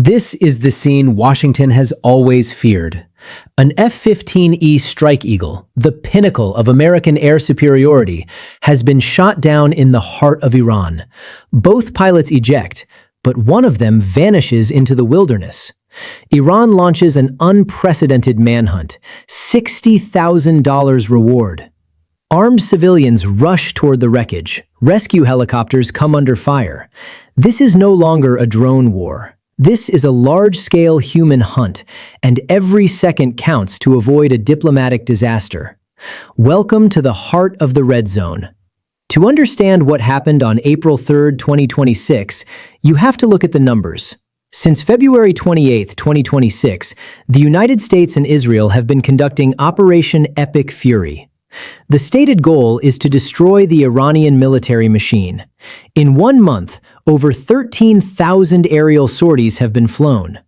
This is the scene Washington has always feared. An F-15E Strike Eagle, the pinnacle of American air superiority, has been shot down in the heart of Iran. Both pilots eject, but one of them vanishes into the wilderness. Iran launches an unprecedented manhunt, $60,000 reward. Armed civilians rush toward the wreckage. Rescue helicopters come under fire. This is no longer a drone war. This is a large-scale human hunt, and every second counts to avoid a diplomatic disaster. Welcome to the heart of the Red Zone. To understand what happened on April 3, 2026, you have to look at the numbers. Since February 28, 2026, the United States and Israel have been conducting Operation Epic Fury. The stated goal is to destroy the Iranian military machine. In 1 month, over 13,000 aerial sorties have been flown.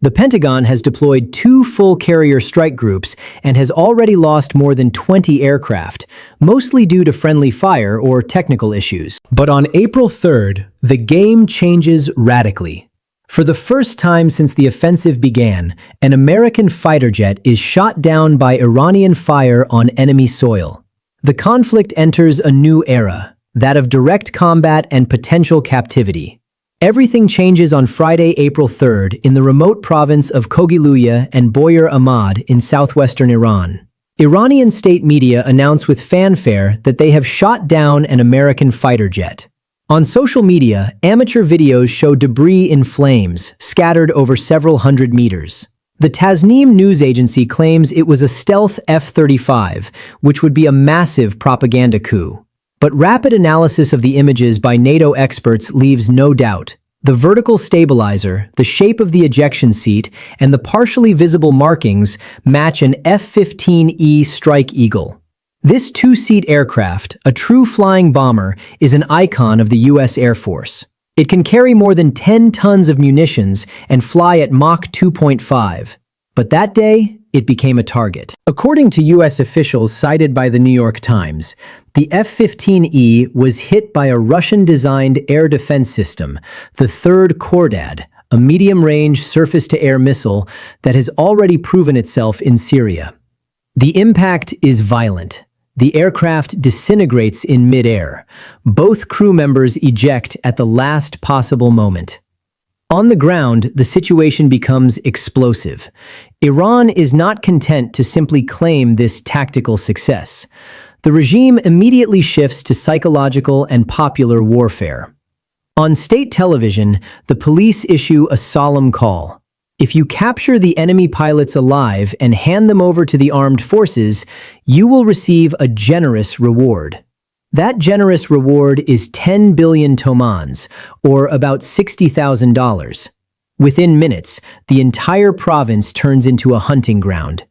The Pentagon has deployed 2 full carrier strike groups and has already lost more than 20 aircraft, mostly due to friendly fire or technical issues. But on April 3rd, the game changes radically. For the first time since the offensive began, an American fighter jet is shot down by Iranian fire on enemy soil. The conflict enters a new era, that of direct combat and potential captivity. Everything changes on Friday, April 3rd, in the remote province of Kogiluya and Boyar Ahmad in southwestern Iran. Iranian state media announce with fanfare that they have shot down an American fighter jet. On social media, amateur videos show debris in flames, scattered over several hundred meters. The Tasnim news agency claims it was a stealth F-35, which would be a massive propaganda coup. But rapid analysis of the images by NATO experts leaves no doubt. The vertical stabilizer, the shape of the ejection seat, and the partially visible markings match an F-15E Strike Eagle. This 2-seat aircraft, a true flying bomber, is an icon of the U.S. Air Force. It can carry more than 10 tons of munitions and fly at Mach 2.5. But that day, it became a target. According to U.S. officials cited by the New York Times, the F-15E was hit by a Russian-designed air defense system, the third Khordad, a medium-range surface-to-air missile that has already proven itself in Syria. The impact is violent. The aircraft disintegrates in mid-air. Both crew members eject at the last possible moment. On the ground, the situation becomes explosive. Iran is not content to simply claim this tactical success. The regime immediately shifts to psychological and popular warfare. On state television, the police issue a solemn call. If you capture the enemy pilots alive and hand them over to the armed forces, you will receive a generous reward. That generous reward is 10 billion tomans, or about $60,000. Within minutes, the entire province turns into a hunting ground.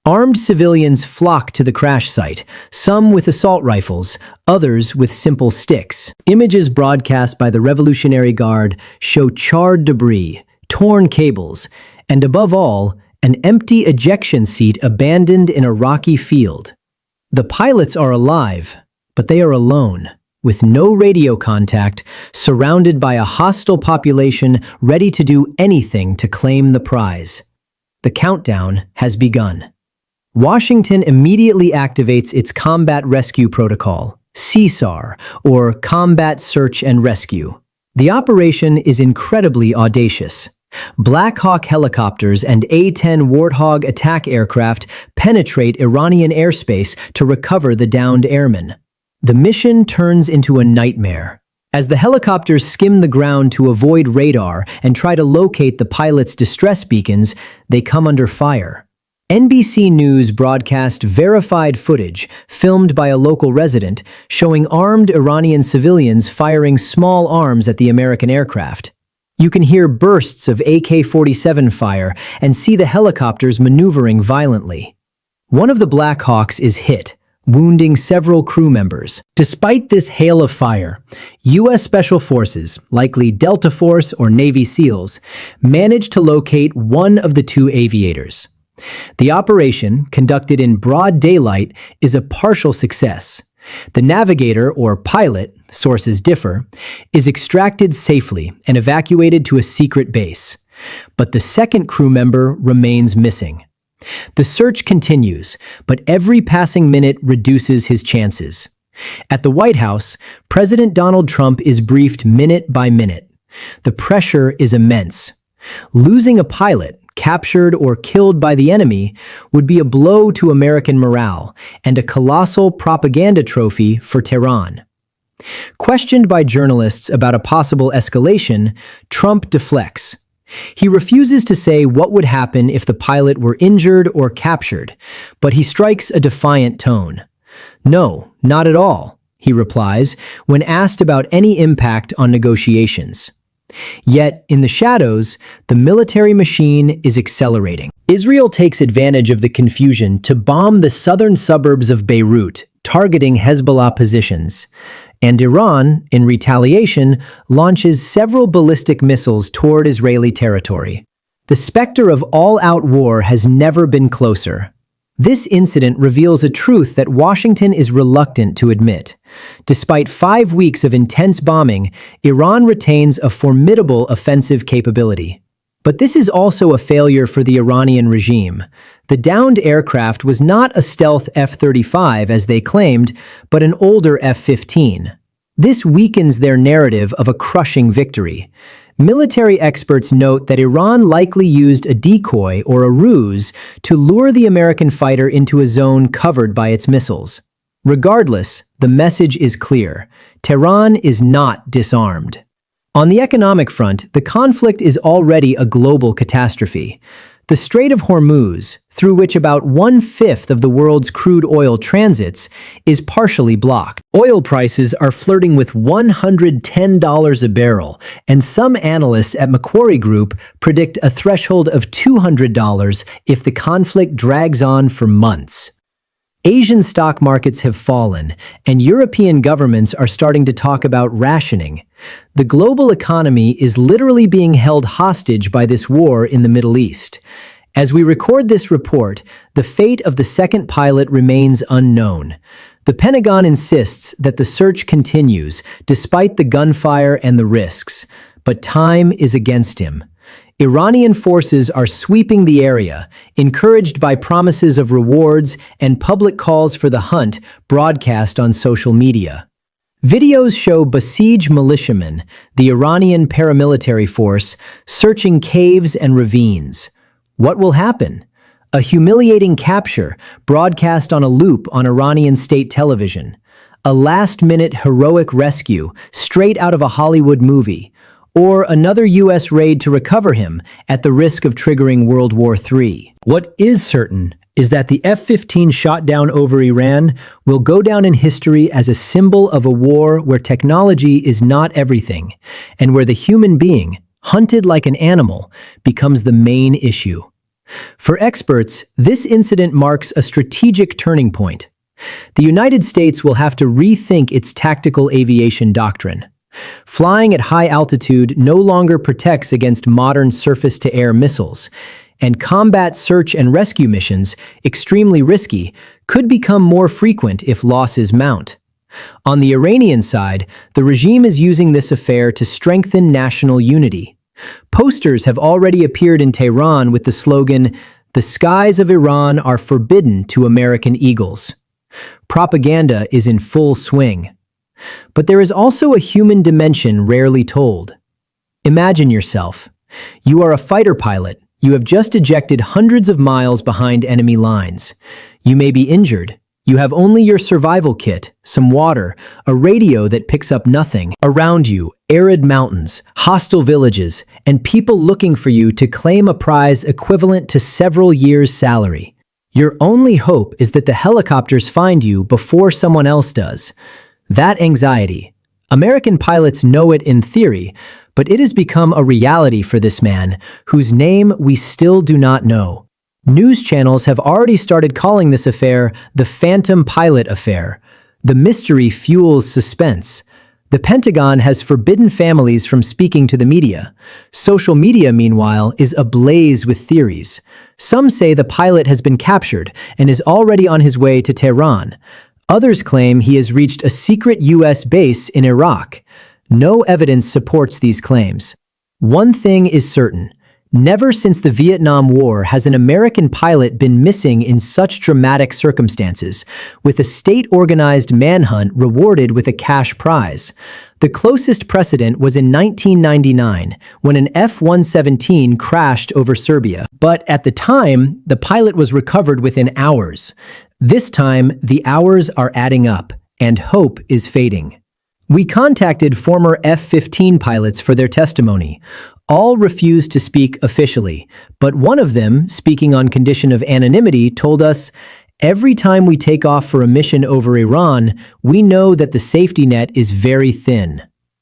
Armed civilians flock to the crash site, some with assault rifles, others with simple sticks. Images broadcast by the Revolutionary Guard show charred debris, torn cables, and above all, an empty ejection seat abandoned in a rocky field. The pilots are alive, but they are alone, with no radio contact, surrounded by a hostile population ready to do anything to claim the prize. The countdown has begun. Washington immediately activates its Combat Rescue Protocol, CSAR, or Combat Search and Rescue. The operation is incredibly audacious. Black Hawk helicopters and A-10 Warthog attack aircraft penetrate Iranian airspace to recover the downed airmen. The mission turns into a nightmare. As the helicopters skim the ground to avoid radar and try to locate the pilots' distress beacons, they come under fire. NBC News broadcast verified footage filmed by a local resident showing armed Iranian civilians firing small arms at the American aircraft. You can hear bursts of AK-47 fire and see the helicopters maneuvering violently. One of the Black Hawks is hit, wounding several crew members. Despite this hail of fire, U.S. Special Forces, likely Delta Force or Navy SEALs, managed to locate one of the 2 aviators. The operation, conducted in broad daylight, is a partial success. The navigator, or pilot, sources differ, is extracted safely and evacuated to a secret base. But the second crew member remains missing. The search continues, but every passing minute reduces his chances. At the White House, President Donald Trump is briefed minute by minute. The pressure is immense. Losing a pilot, captured or killed by the enemy, would be a blow to American morale and a colossal propaganda trophy for Tehran. Questioned by journalists about a possible escalation, Trump deflects. He refuses to say what would happen if the pilot were injured or captured, but he strikes a defiant tone. "No, not at all," he replies when asked about any impact on negotiations. Yet, in the shadows, the military machine is accelerating. Israel takes advantage of the confusion to bomb the southern suburbs of Beirut, targeting Hezbollah positions. And Iran, in retaliation, launches several ballistic missiles toward Israeli territory. The specter of all-out war has never been closer. This incident reveals a truth that Washington is reluctant to admit. Despite 5 weeks of intense bombing, Iran retains a formidable offensive capability. But this is also a failure for the Iranian regime. The downed aircraft was not a stealth F-35 as they claimed, but an older F-15. This weakens their narrative of a crushing victory. Military experts note that Iran likely used a decoy or a ruse to lure the American fighter into a zone covered by its missiles. Regardless, the message is clear: Tehran is not disarmed. On the economic front, the conflict is already a global catastrophe. The Strait of Hormuz, through which about 1/5 of the world's crude oil transits, is partially blocked. Oil prices are flirting with $110 a barrel, and some analysts at Macquarie Group predict a threshold of $200 if the conflict drags on for months. Asian stock markets have fallen, and European governments are starting to talk about rationing. The global economy is literally being held hostage by this war in the Middle East. As we record this report, the fate of the second pilot remains unknown. The Pentagon insists that the search continues, despite the gunfire and the risks, but time is against him. Iranian forces are sweeping the area, encouraged by promises of rewards and public calls for the hunt broadcast on social media. Videos show Basij militiamen, the Iranian paramilitary force, searching caves and ravines. What will happen? A humiliating capture broadcast on a loop on Iranian state television. A last-minute heroic rescue straight out of a Hollywood movie. Or another U.S. raid to recover him at the risk of triggering World War III. What is certain is that the F-15 shot down over Iran will go down in history as a symbol of a war where technology is not everything, and where the human being, hunted like an animal, becomes the main issue. For experts, this incident marks a strategic turning point. The United States will have to rethink its tactical aviation doctrine. Flying at high altitude no longer protects against modern surface-to-air missiles, and combat search and rescue missions, extremely risky, could become more frequent if losses mount. On the Iranian side, the regime is using this affair to strengthen national unity. Posters have already appeared in Tehran with the slogan, "The skies of Iran are forbidden to American eagles." Propaganda is in full swing. But there is also a human dimension rarely told. Imagine yourself. You are a fighter pilot. You have just ejected hundreds of miles behind enemy lines. You may be injured. You have only your survival kit, some water, a radio that picks up nothing. Around you, arid mountains, hostile villages, and people looking for you to claim a prize equivalent to several years' salary. Your only hope is that the helicopters find you before someone else does. That anxiety. American pilots know it in theory, but it has become a reality for this man, whose name we still do not know. News channels have already started calling this affair the Phantom Pilot Affair. The mystery fuels suspense. The Pentagon has forbidden families from speaking to the media. Social media, meanwhile, is ablaze with theories. Some say the pilot has been captured and is already on his way to Tehran. Others claim he has reached a secret U.S. base in Iraq. No evidence supports these claims. One thing is certain: Never since the Vietnam War has an American pilot been missing in such dramatic circumstances, with a state-organized manhunt rewarded with a cash prize. The closest precedent was in 1999, when an F-117 crashed over Serbia. But at the time, the pilot was recovered within hours. This time, the hours are adding up, and hope is fading. We contacted former F-15 pilots for their testimony. All refused to speak officially, but one of them, speaking on condition of anonymity, told us, "Every time we take off for a mission over Iran, we know that the safety net is very thin.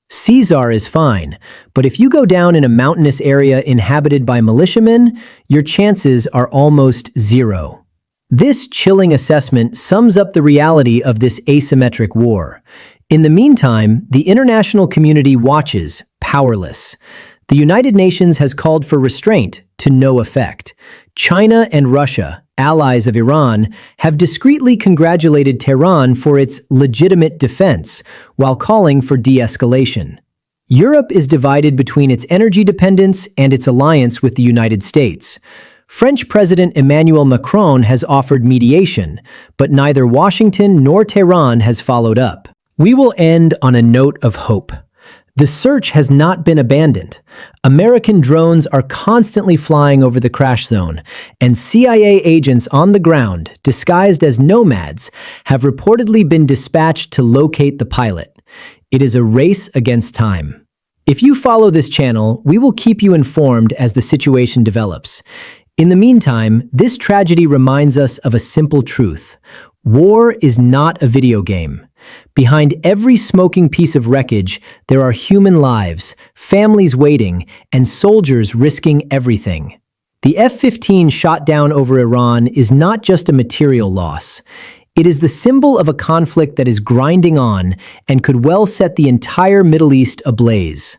CSAR is fine, but if you go down in a mountainous area inhabited by militiamen, your chances are almost zero." This chilling assessment sums up the reality of this asymmetric war. In the meantime, the international community watches, powerless. The United Nations has called for restraint, to no effect. China and Russia, allies of Iran, have discreetly congratulated Tehran for its legitimate defense, while calling for de-escalation. Europe is divided between its energy dependence and its alliance with the United States. French President Emmanuel Macron has offered mediation, but neither Washington nor Tehran has followed up. We will end on a note of hope. The search has not been abandoned. American drones are constantly flying over the crash zone, and CIA agents on the ground, disguised as nomads, have reportedly been dispatched to locate the pilot. It is a race against time. If you follow this channel, we will keep you informed as the situation develops. In the meantime, this tragedy reminds us of a simple truth. War is not a video game. Behind every smoking piece of wreckage, there are human lives, families waiting, and soldiers risking everything. The F-15 shot down over Iran is not just a material loss. It is the symbol of a conflict that is grinding on and could well set the entire Middle East ablaze.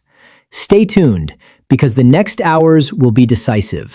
Stay tuned, because the next hours will be decisive.